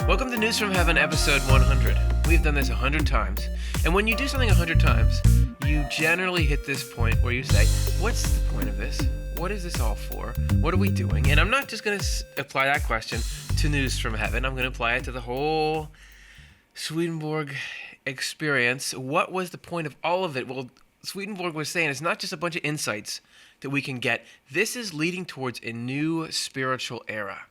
Welcome to News from Heaven, episode 100. We've done this 100 times, and when you do something 100 times, you generally hit this point where you say, what's the point of this? What is this all for? What are we doing? And I'm not just going to apply that question to News from Heaven. I'm going to apply it to the whole Swedenborg experience. What was the point of all of it? Well, Swedenborg was saying it's not just a bunch of insights that we can get. This is leading towards a new spiritual era.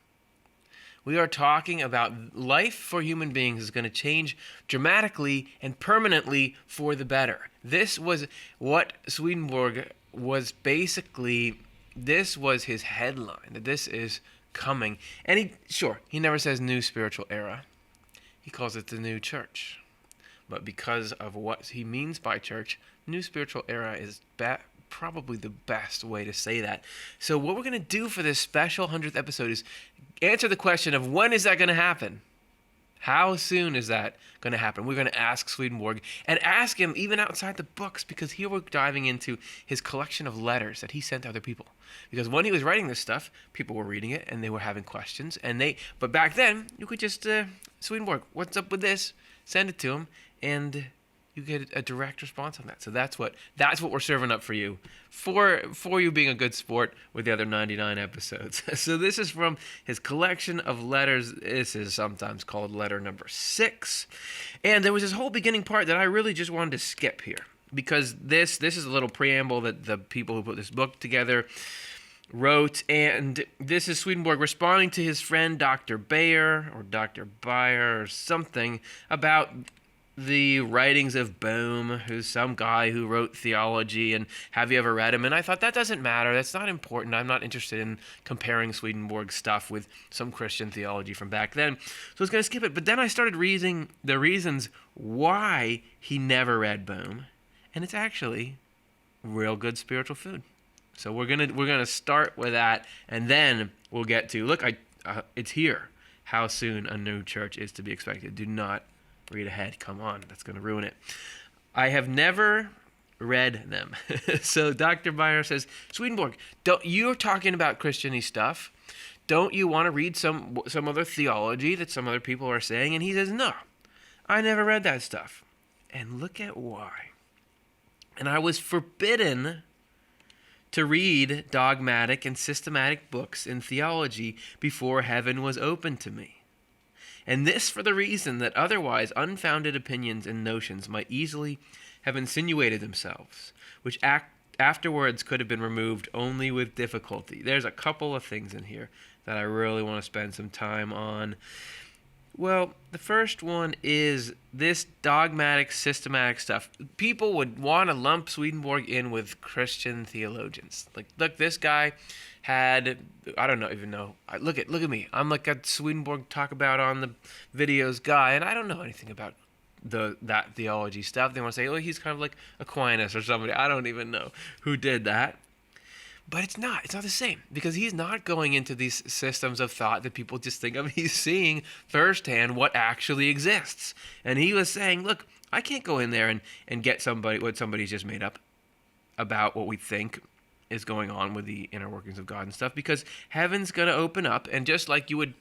We are talking about life for human beings is going to change dramatically and permanently for the better. This was what Swedenborg was basically, this was his headline, that this is coming. And he never says new spiritual era. He calls it the new church. But because of what he means by church, new spiritual era is probably the best way to say that. So what we're going to do for this special 100th episode is answer the question of when is that going to happen? How soon is that going to happen? We're going to ask Swedenborg and ask him even outside the books, because here we're diving into his collection of letters that he sent to other people. Because when he was writing this stuff, people were reading it and they were having questions. But back then, you could just, Swedenborg, what's up with this? Send it to him and you get a direct response on that. So that's what we're serving up for you, for you being a good sport with the other 99 episodes. So this is from his collection of letters. This is sometimes called letter number 6. And there was this whole beginning part that I really just wanted to skip here, because this is a little preamble that the people who put this book together wrote, and this is Swedenborg responding to his friend Dr. Beyer, or Dr. Beyer, or something, about the writings of Bohm, who's some guy who wrote theology, and have you ever read him? And I thought, that doesn't matter. That's not important. I'm not interested in comparing Swedenborg's stuff with some Christian theology from back then. So I was going to skip it. But then I started reading the reasons why he never read Bohm, and it's actually real good spiritual food. So we're gonna start with that, and then we'll get to, it's here, how soon a new church is to be expected. Do not read ahead. Come on, that's going to ruin it. I have never read them. So Dr. Beyer says, Swedenborg, you're talking about Christian-y stuff. Don't you want to read some other theology that some other people are saying? And he says, no, I never read that stuff. And look at why. And I was forbidden to read dogmatic and systematic books in theology before heaven was open to me. And this for the reason that otherwise unfounded opinions and notions might easily have insinuated themselves, which afterwards could have been removed only with difficulty. There's a couple of things in here that I really want to spend some time on. Well, the first one is this dogmatic, systematic stuff. People would want to lump Swedenborg in with Christian theologians. Like, look, this guy had, I don't even know. Look at me. I'm like a Swedenborg talk about on the videos guy, and I don't know anything about that theology stuff. They want to say, oh, he's kind of like Aquinas or somebody. I don't even know who did that. But it's not the same, because he's not going into these systems of thought that people just think of. He's seeing firsthand what actually exists. And he was saying, look, I can't go in there and get what somebody's just made up about what we think is going on with the inner workings of God and stuff, because heaven's going to open up. And just like you would,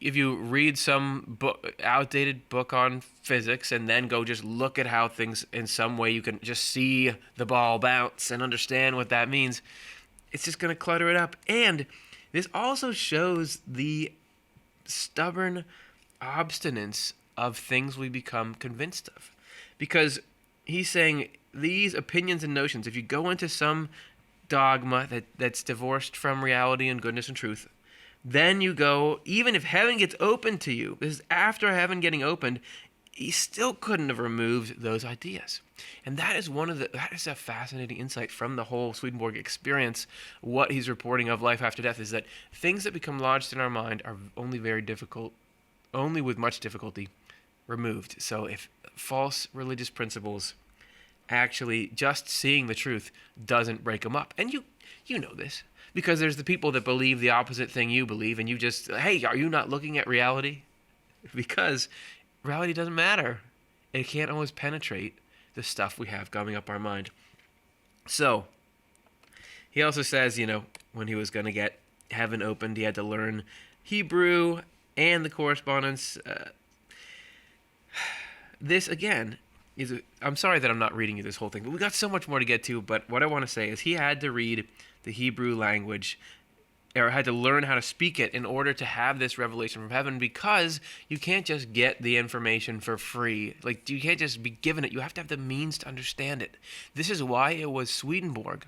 if you read some outdated book on physics and then go just look at how things in some way you can just see the ball bounce and understand what that means, it's just going to clutter it up. And this also shows the stubborn obstinance of things we become convinced of. Because he's saying these opinions and notions, if you go into some dogma that's divorced from reality and goodness and truth, then you go, even if heaven gets opened to you, this is after heaven getting opened, he still couldn't have removed those ideas. And that is that is a fascinating insight from the whole Swedenborg experience. What he's reporting of life after death is that things that become lodged in our mind are only with much difficulty removed. So if false religious principles, actually just seeing the truth doesn't break them up. And you know this, because there's the people that believe the opposite thing you believe, and you just, hey, are you not looking at reality? Because reality doesn't matter. It can't always penetrate the stuff we have coming up our mind. So he also says, when he was going to get heaven opened, he had to learn Hebrew and the correspondence. This, again, I'm sorry that I'm not reading you this whole thing, but we got so much more to get to. But what I want to say is he had to read the Hebrew language, or had to learn how to speak it in order to have this revelation from heaven, because you can't just get the information for free. Like, you can't just be given it. You have to have the means to understand it. This is why it was Swedenborg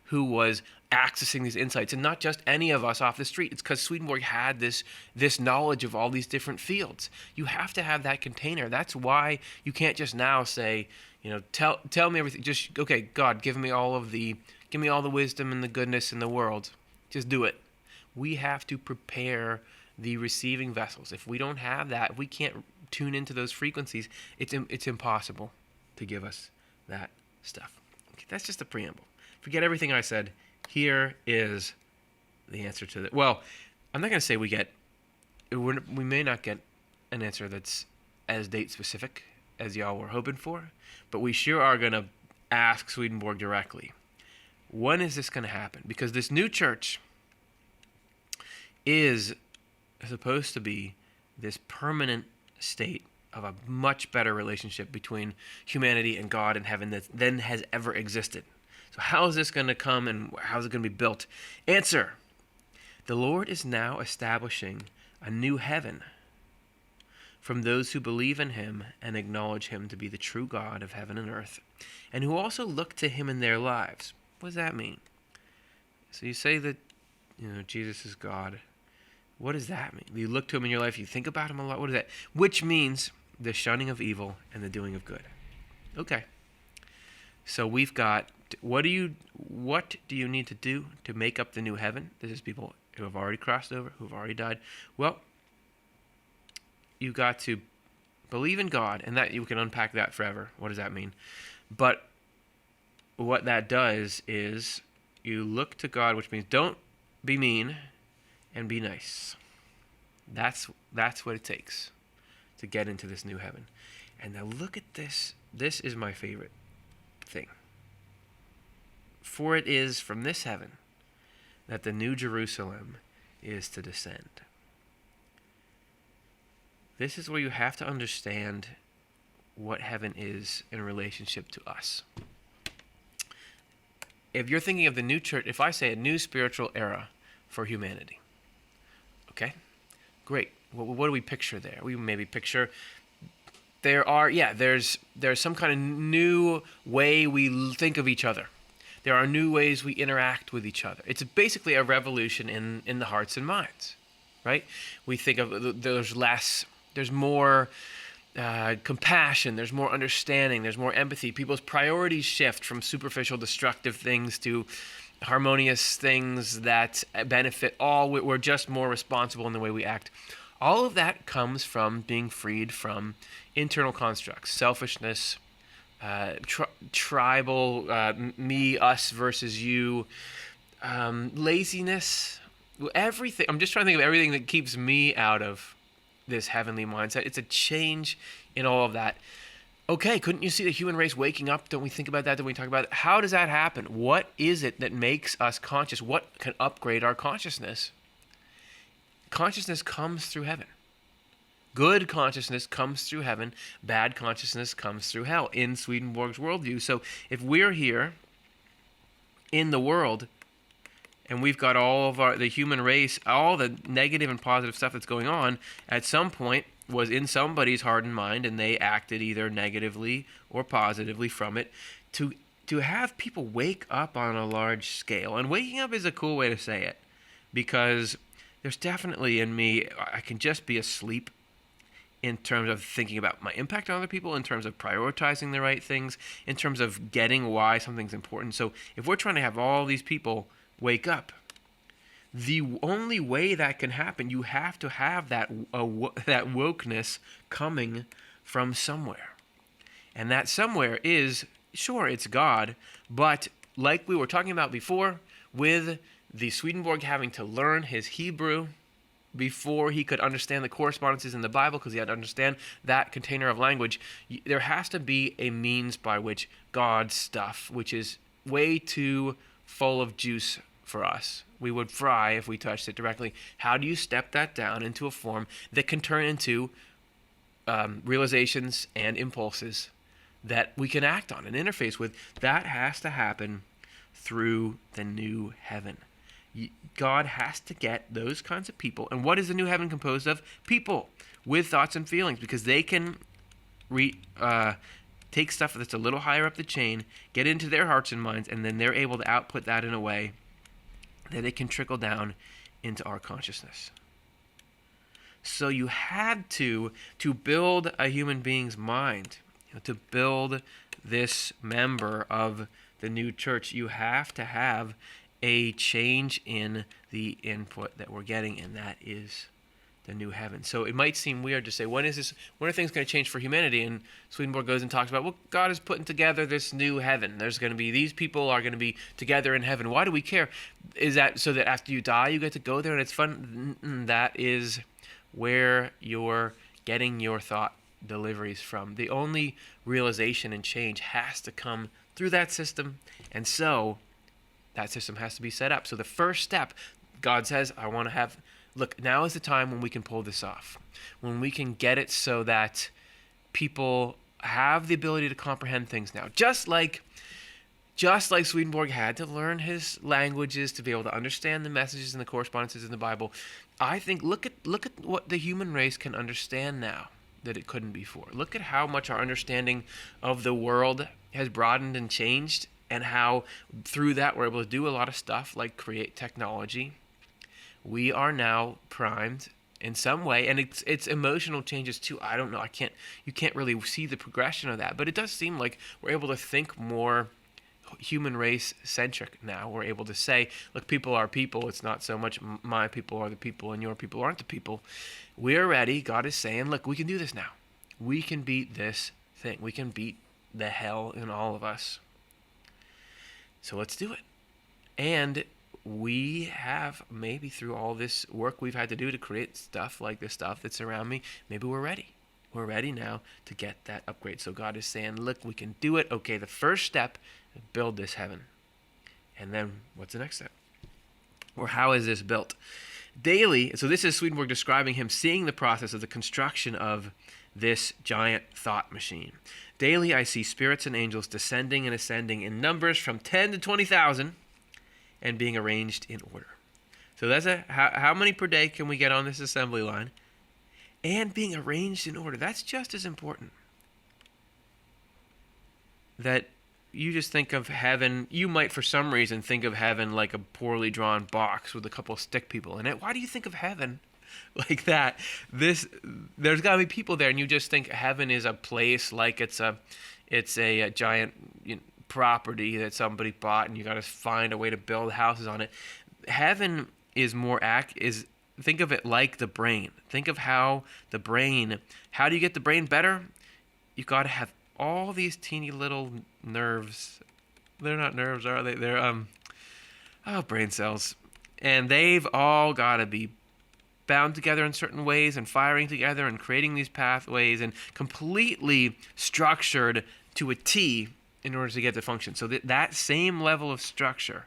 who was accessing these insights, and not just any of us off the street. It's because Swedenborg had this knowledge of all these different fields. You have to have that container. That's why you can't just now say, tell me everything. Just, okay, God, give me all the wisdom and the goodness in the world. Just do it. We have to prepare the receiving vessels. If we don't have that, if we can't tune into those frequencies, it's impossible to give us that stuff. Okay, that's just a preamble. Forget everything I said. Here is the answer to that. Well, I'm not going to say we may not get an answer that's as date specific as y'all were hoping for, but we sure are going to ask Swedenborg directly. When is this going to happen? Because this new church is supposed to be this permanent state of a much better relationship between humanity and God and heaven than has ever existed. So how is this going to come, and how is it going to be built? Answer: the Lord is now establishing a new heaven from those who believe in him and acknowledge him to be the true God of heaven and earth, and who also look to him in their lives. What does that mean? So you say that, Jesus is God. What does that mean? You look to him in your life, you think about him a lot. What is that? Which means the shunning of evil and the doing of good. Okay. So we've got, what do you need to do to make up the new heaven? This is people who have already crossed over, who have already died. Well, you got to believe in God, and that you can unpack that forever. What does that mean? But what that does is you look to God, which means don't be mean and be nice. That's what it takes to get into this new heaven. And now look at this. This is my favorite thing. For it is from this heaven that the new Jerusalem is to descend. This is where you have to understand what heaven is in relationship to us. If you're thinking of the new church, if I say a new spiritual era for humanity, okay, great. What do we picture there? We maybe picture there's some kind of new way we think of each other. There are new ways we interact with each other. It's basically a revolution in the hearts and minds, right? We think of there's more compassion, there's more understanding, there's more empathy. People's priorities shift from superficial destructive things to harmonious things that benefit all. We're just more responsible in the way we act. All of that comes from being freed from internal constructs, selfishness, tribal, me, us versus you, laziness, everything. I'm just trying to think of everything that keeps me out of this heavenly mindset. It's a change in all of that. Okay, couldn't you see the human race waking up? Don't we think about that? Don't we talk about it? How does that happen? What is it that makes us conscious? What can upgrade our consciousness? Consciousness comes through heaven. Good consciousness comes through heaven. Bad consciousness comes through hell in Swedenborg's worldview. So if we're here in the world and we've got all of the human race, all the negative and positive stuff that's going on, at some point was in somebody's hardened mind, and they acted either negatively or positively from it, to have people wake up on a large scale. And waking up is a cool way to say it, because there's definitely in me, I can just be asleep in terms of thinking about my impact on other people, in terms of prioritizing the right things, in terms of getting why something's important. So if we're trying to have all these people wake up, the only way that can happen, you have to have that wokeness coming from somewhere. And that somewhere is, sure, it's God, but like we were talking about before, with the Swedenborg having to learn his Hebrew before he could understand the correspondences in the Bible, because he had to understand that container of language, there has to be a means by which God's stuff, which is way too full of juice for us. We would fry if we touched it directly. How do you step that down into a form that can turn into realizations and impulses that we can act on and interface with? That has to happen through the new heaven. God has to get those kinds of people. And what is the new heaven composed of? People with thoughts and feelings, because they can take stuff that's a little higher up the chain, get into their hearts and minds, and then they're able to output that in a way that it can trickle down into our consciousness. So you had to build a human being's mind, to build this member of the new church, you have to have a change in the input that we're getting, and that is the new heaven. So it might seem weird to say, when are things going to change for humanity? And Swedenborg goes and talks about, well, God is putting together this new heaven. There's going to be, these people are going to be together in heaven. Why do we care? Is that so that after you die, you get to go there and it's fun? That is where you're getting your thought deliveries from. The only realization and change has to come through that system. And so that system has to be set up. So the first step, God says, I want to have, look, now is the time when we can pull this off, when we can get it so that people have the ability to comprehend things now. Just like Swedenborg had to learn his languages to be able to understand the messages and the correspondences in the Bible, I think look at what the human race can understand now that it couldn't before. Look at how much our understanding of the world has broadened and changed, and how through that we're able to do a lot of stuff like create technology. We are now primed in some way, and it's emotional changes too. I don't know. You can't really see the progression of that, but it does seem like we're able to think more human race centric now. We're able to say, look, people are people. It's not so much my people are the people and your people aren't the people. We're ready. God is saying, look, we can do this now. We can beat this thing. We can beat the hell in all of us. So let's do it. And we have, maybe through all this work we've had to do to create stuff like this stuff that's around me, maybe we're ready. We're ready now to get that upgrade. So God is saying, look, we can do it. Okay, the first step, build this heaven. And then what's the next step? Or how is this built? Daily, so this is Swedenborg describing him seeing the process of the construction of this giant thought machine. Daily I see spirits and angels descending and ascending in numbers from 10 to 20,000 and being arranged in order. So that's how many per day can we get on this assembly line? And being arranged in order. That's just as important. That you just think of heaven, you might for some reason think of heaven like a poorly drawn box with a couple of stick people in it. Why do you think of heaven like that? There's got to be people there, and you just think heaven is a place like it's a giant property that somebody bought, and you got to find a way to build houses on it. Heaven is think of it like the brain. Think of how do you get the brain better? You got to have all these teeny little nerves. They're not nerves, are they? They're brain cells, and they've all got to be bound together in certain ways and firing together and creating these pathways and completely structured to a T in order to get to function. So that same level of structure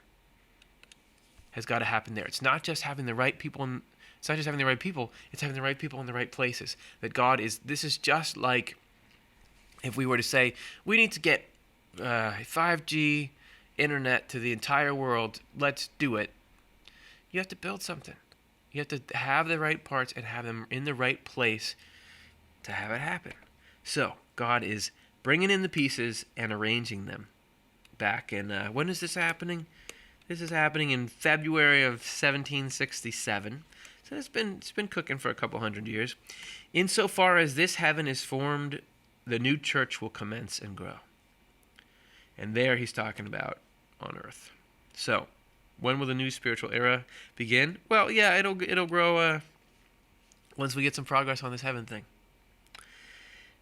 has got to happen there. It's not just having the right people, it's having the right people in the right places. This is just like if we were to say, we need to get 5G internet to the entire world, let's do it. You have to build something. You have to have the right parts and have them in the right place to have it happen. So God is bringing in the pieces and arranging them. Back in, when is this happening? This is happening in February of 1767. So it's been cooking for a couple hundred years. Insofar as this heaven is formed, the new church will commence and grow. And there he's talking about on earth. So, when will the new spiritual era begin? Well, yeah, it'll grow once we get some progress on this heaven thing.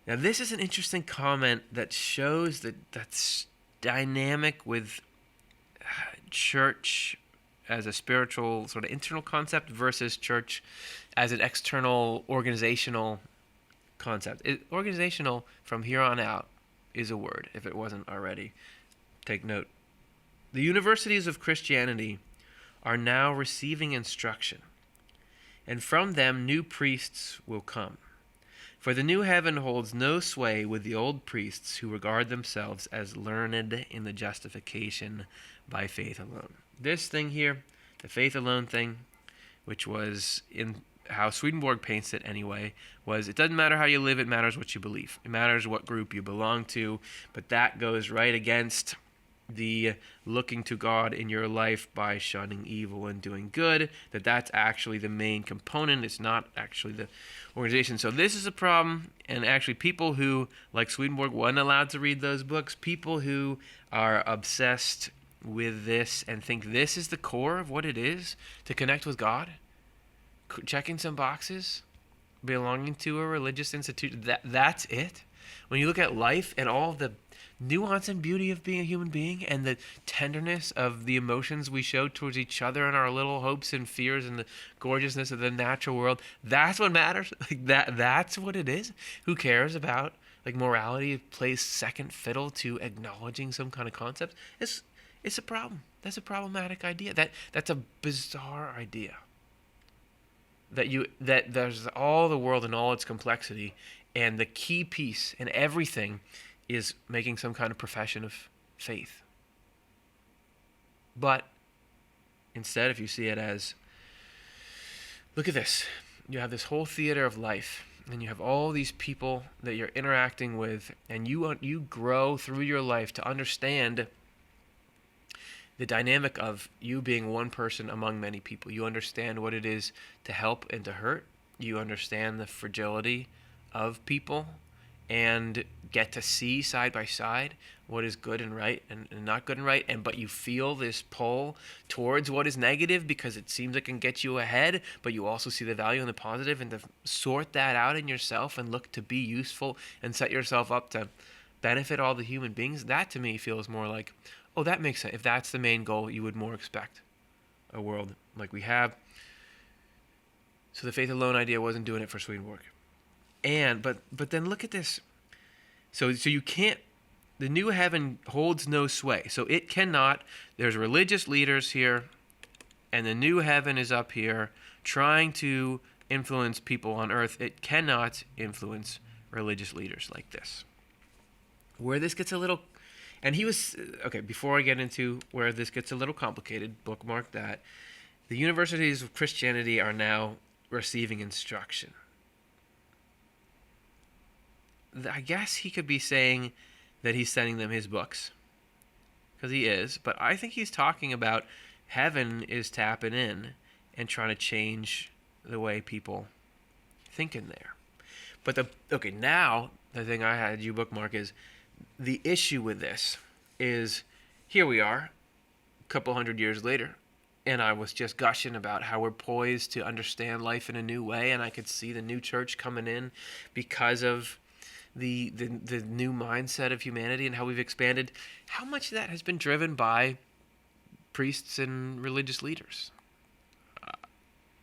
Now, this is an interesting comment that shows that's dynamic with church as a spiritual sort of internal concept versus church as an external organizational concept. Organizational from here on out is a word, if it wasn't already. Take note. The universities of Christianity are now receiving instruction, and from them new priests will come. For the new heaven holds no sway with the old priests who regard themselves as learned in the justification by faith alone. This thing here, the faith alone thing, which was in how Swedenborg paints it anyway, was it doesn't matter how you live, it matters what you believe. It matters what group you belong to, but that goes right against the looking to God in your life by shunning evil and doing good, that's actually the main component. It's not actually the organization. So this is a problem, and actually people who, like Swedenborg, weren't allowed to read those books, people who are obsessed with this and think this is the core of what it is to connect with God, checking some boxes, belonging to a religious institution, that's it. When you look at life and all the nuance and beauty of being a human being and the tenderness of the emotions we show towards each other and our little hopes and fears and the gorgeousness of the natural world, that's what matters. That's what it is. Who cares about morality plays second fiddle to acknowledging some kind of concept? It's a problem. That's a problematic idea. That's a bizarre idea. That there's all the world and all its complexity, and the key piece in everything is making some kind of profession of faith. But instead, if you see it as, look at this, you have this whole theater of life, and you have all these people that you're interacting with, and you grow through your life to understand the dynamic of you being one person among many people. You understand what it is to help and to hurt. You understand the fragility of people and get to see side by side what is good and right and not good and right, but you feel this pull towards what is negative because it seems it can get you ahead, but you also see the value in the positive, and to sort that out in yourself and look to be useful and set yourself up to benefit all the human beings. That to me feels more like, oh, that makes sense. If that's the main goal, you would more expect a world like we have. So the faith alone idea wasn't doing it for Swedenborg. But then look at this. So you can't, the new heaven holds no sway. So it cannot, there's religious leaders here, and the new heaven is up here trying to influence people on earth. It cannot influence religious leaders like this. Where this gets a little, and he was, okay, before I get into where this gets a little complicated, bookmark that, the universities of Christianity are now receiving instruction. I guess he could be saying that he's sending them his books, because he is, but I think he's talking about heaven is tapping in and trying to change the way people think in there. But now the thing I had you bookmark is the issue with this is, here we are, a couple hundred years later, and I was just gushing about how we're poised to understand life in a new way, and I could see the new church coming in because of the new mindset of humanity and how we've expanded. How much of that has been driven by priests and religious leaders?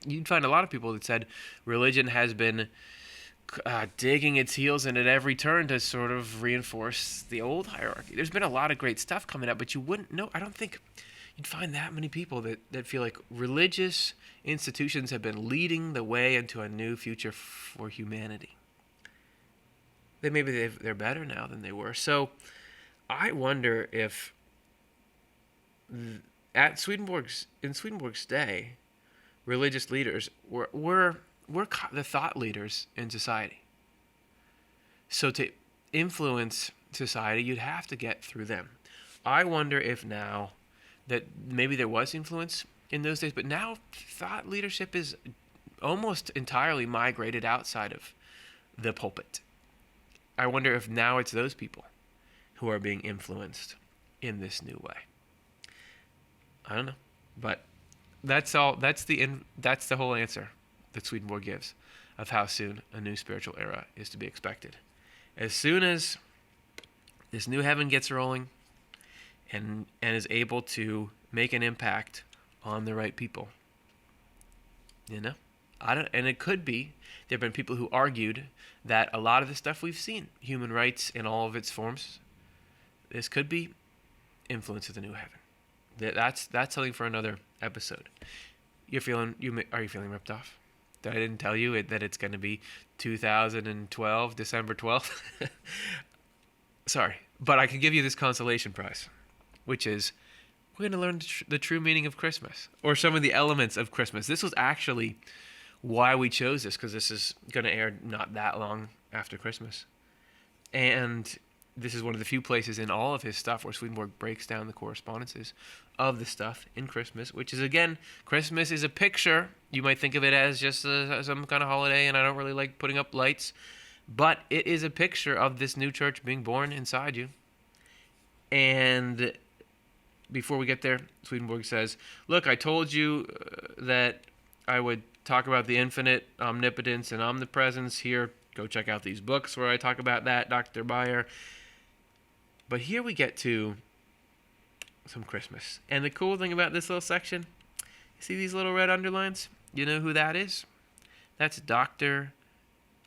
You'd find a lot of people that said religion has been digging its heels in at every turn to sort of reinforce the old hierarchy. There's been a lot of great stuff coming up, but you wouldn't know. I don't think you'd find that many people that feel like religious institutions have been leading the way into a new future for humanity. Maybe they're better now than they were. So I wonder if in Swedenborg's day, religious leaders were the thought leaders in society. So to influence society, you'd have to get through them. I wonder if now that maybe there was influence in those days, but now thought leadership is almost entirely migrated outside of the pulpit. I wonder if now it's those people who are being influenced in this new way. I don't know, but that's all. That's the whole answer that Swedenborg gives of how soon a new spiritual era is to be expected. As soon as this new heaven gets rolling and is able to make an impact on the right people. And it could be, there have been people who argued that a lot of the stuff we've seen, human rights in all of its forms, this could be influence of the new heaven. That's something for another episode. Are you feeling ripped off? That I didn't tell you that it's going to be 2012, December 12th? Sorry, but I can give you this consolation prize, which is we're going to learn the true meaning of Christmas, or some of the elements of Christmas. This was actually why we chose this, because this is going to air not that long after Christmas. And this is one of the few places in all of his stuff where Swedenborg breaks down the correspondences of the stuff in Christmas, which is, again, Christmas is a picture. You might think of it as just some kind of holiday, and I don't really like putting up lights, but it is a picture of this new church being born inside you. And before we get there, Swedenborg says, look, I told you that I would talk about the infinite omnipotence and omnipresence here. Go check out these books where I talk about that, Dr. Beyer. But here we get to some Christmas. And the cool thing about this little section, you see these little red underlines? You know who that is? That's Dr.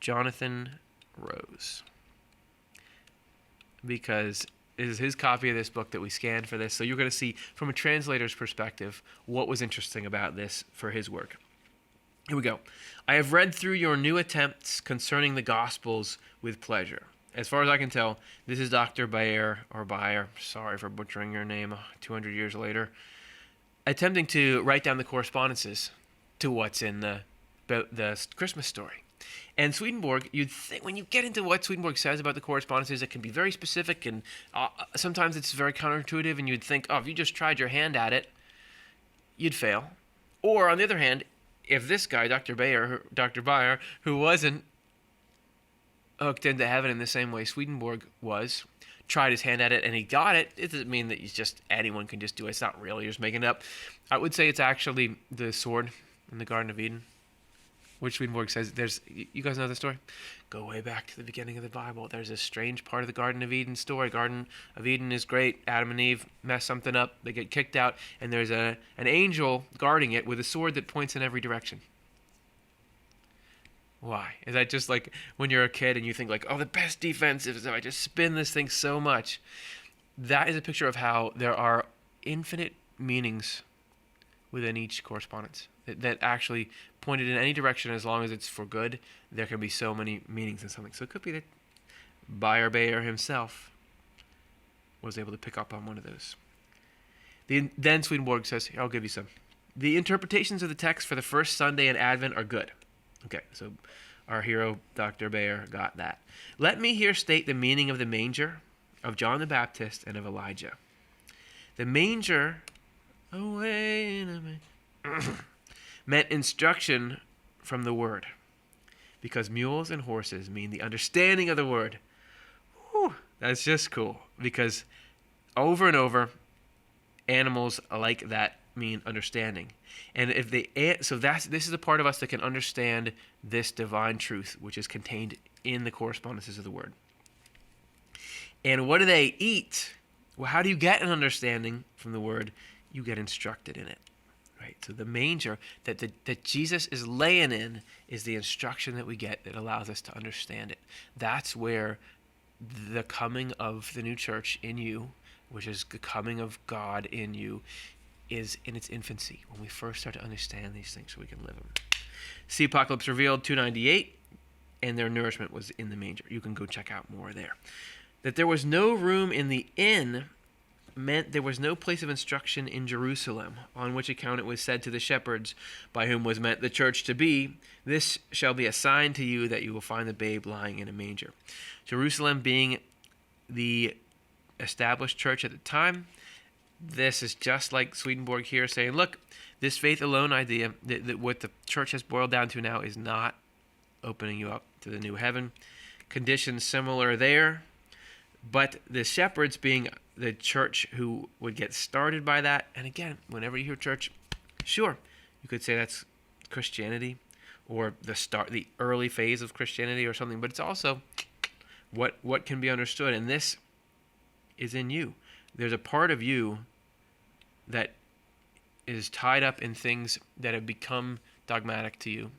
Jonathan Rose. Because it is his copy of this book that we scanned for this. So you're going to see, from a translator's perspective, what was interesting about this for his work. Here we go. I have read through your new attempts concerning the Gospels with pleasure. As far as I can tell, this is Dr. Beyer, sorry for butchering your name 200 years later, attempting to write down the correspondences to what's in the Christmas story. And Swedenborg, you'd think, when you get into what Swedenborg says about the correspondences, it can be very specific, and sometimes it's very counterintuitive, and you'd think, if you just tried your hand at it, you'd fail. Or, on the other hand, if this guy, Dr. Beyer, who wasn't hooked into heaven in the same way Swedenborg was, tried his hand at it and he got it, it doesn't mean that anyone can just do it. It's not real. You're just making it up. I would say it's actually the sword in the Garden of Eden, which Swedenborg says you guys know the story? Go way back to the beginning of the Bible. There's a strange part of the Garden of Eden story. Garden of Eden is great. Adam and Eve mess something up. They get kicked out, and there's an angel guarding it with a sword that points in every direction. Why? Is that just like when you're a kid and you think like, the best defense is if I just spin this thing so much? That is a picture of how there are infinite meanings within each correspondence that actually pointed in any direction. As long as it's for good, there can be so many meanings in something. So it could be that Beyer himself was able to pick up on one of those. Then Swedenborg says, I'll give you some. The interpretations of the text for the first Sunday in Advent are good. Okay, so our hero, Dr. Beyer, got that. Let me here state the meaning of the manger, of John the Baptist, and of Elijah. The manger, meant instruction from the word, because mules and horses mean the understanding of the word. Whew, that's just cool, because over and over, animals like that mean understanding. And if this is a part of us that can understand this divine truth, which is contained in the correspondences of the word. And what do they eat? Well, how do you get an understanding from the word? You get instructed in it, right? So the manger that Jesus is laying in is the instruction that we get that allows us to understand it. That's where the coming of the new church in you, which is the coming of God in you, is in its infancy, when we first start to understand these things so we can live them. See Apocalypse Revealed 298, and their nourishment was in the manger. You can go check out more there. That there was no room in the inn meant there was no place of instruction in Jerusalem, on which account it was said to the shepherds, by whom was meant the church to be, this shall be a sign to you that you will find the babe lying in a manger. Jerusalem being the established church at the time, this is just like Swedenborg here saying, look, this faith alone idea, that what the church has boiled down to now is not opening you up to the new heaven. Conditions similar there, but the shepherds being the church who would get started by that. And again, whenever you hear church, sure, you could say that's Christianity or the early phase of Christianity or something, but it's also what can be understood. And this is in you. There's a part of you that is tied up in things that have become dogmatic to you.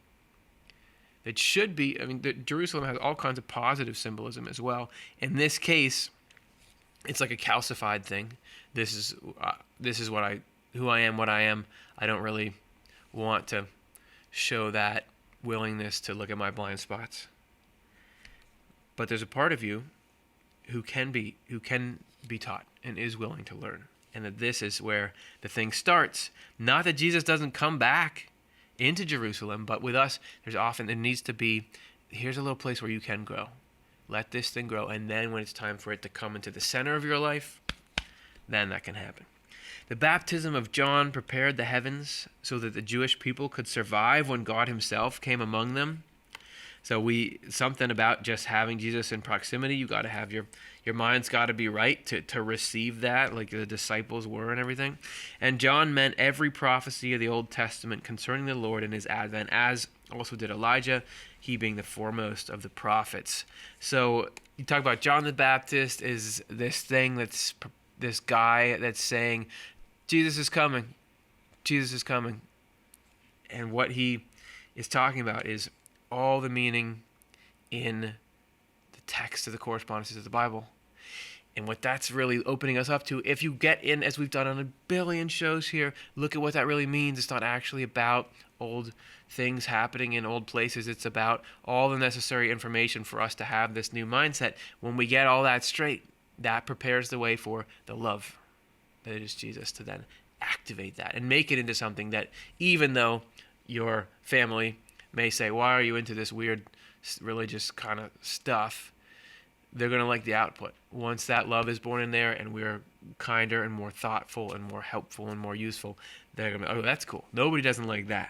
That should be, Jerusalem has all kinds of positive symbolism as well. In this case, it's like a calcified thing. This is who I am, what I am, I don't really want to show that willingness to look at my blind spots. But there's a part of you who can be taught and is willing to learn. And that this is where the thing starts. Not that Jesus doesn't come back into Jerusalem, but with us, there needs to be, here's a little place where you can grow. Let this thing grow. And then when it's time for it to come into the center of your life, then that can happen. The baptism of John prepared the heavens so that the Jewish people could survive when God himself came among them. So something about just having Jesus in proximity, you got to have your mind's got to be right to receive that, like the disciples were and everything. And John meant every prophecy of the Old Testament concerning the Lord and his advent, as also did Elijah, he being the foremost of the prophets. So you talk about John the Baptist is this thing that's this guy that's saying, Jesus is coming. Jesus is coming. And what he is talking about is all the meaning in the text of the correspondences of the Bible. And what that's really opening us up to, if you get in, as we've done on a billion shows here, look at what that really means. It's not actually about old things happening in old places. It's about all the necessary information for us to have this new mindset. When we get all that straight, that prepares the way for the love that is Jesus to then activate that and make it into something that, even though your family may say, why are you into this weird religious kind of stuff, they're going to like the output. Once that love is born in there and we're kinder and more thoughtful and more helpful and more useful, they're going to be, oh, that's cool. Nobody doesn't like that.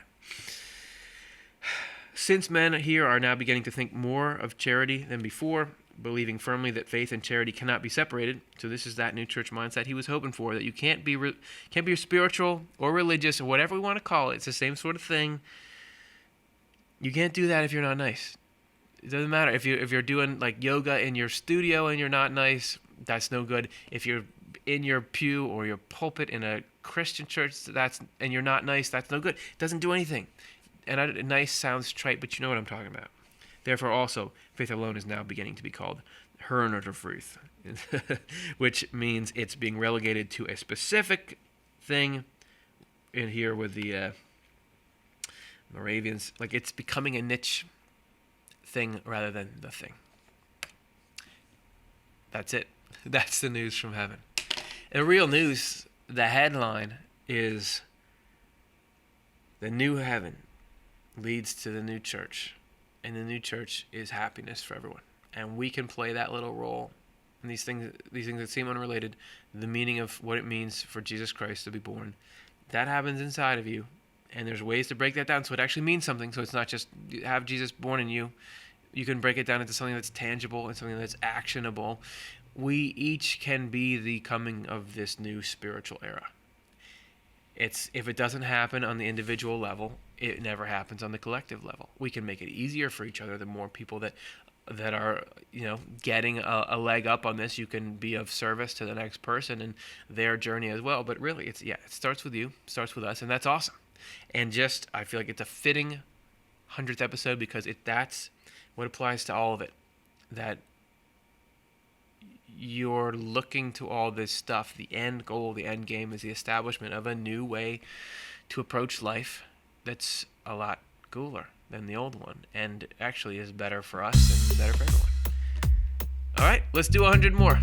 Since men here are now beginning to think more of charity than before, believing firmly that faith and charity cannot be separated, so this is that new church mindset he was hoping for, that you can't be spiritual or religious or whatever we want to call it. It's the same sort of thing. You can't do that if you're not nice. It doesn't matter if you're doing like yoga in your studio and you're not nice. That's no good. If you're in your pew or your pulpit in a Christian church and you're not nice, that's no good. It doesn't do anything. And nice sounds trite, but you know what I'm talking about. Therefore, also, faith alone is now beginning to be called Hernerfruth, which means it's being relegated to a specific thing. In here with the Moravians, like it's becoming a niche thing rather than the thing. That's it. That's the news from heaven. And the real news, the headline is the new heaven leads to the new church, and the new church is happiness for everyone. And we can play that little role in these things that seem unrelated, the meaning of what it means for Jesus Christ to be born. That happens inside of you. And there's ways to break that down so it actually means something. So it's not just have Jesus born in you. You can break it down into something that's tangible and something that's actionable. We each can be the coming of this new spiritual era. If it doesn't happen on the individual level, it never happens on the collective level. We can make it easier for each other. The more people that are, getting a leg up on this, you can be of service to the next person and their journey as well. But really, it starts with you, starts with us, and that's awesome. And I feel like it's a fitting 100th episode because that's what applies to all of it. That you're looking to all this stuff. The end goal, the end game is the establishment of a new way to approach life that's a lot cooler than the old one and actually is better for us and better for everyone. All right, let's do 100 more.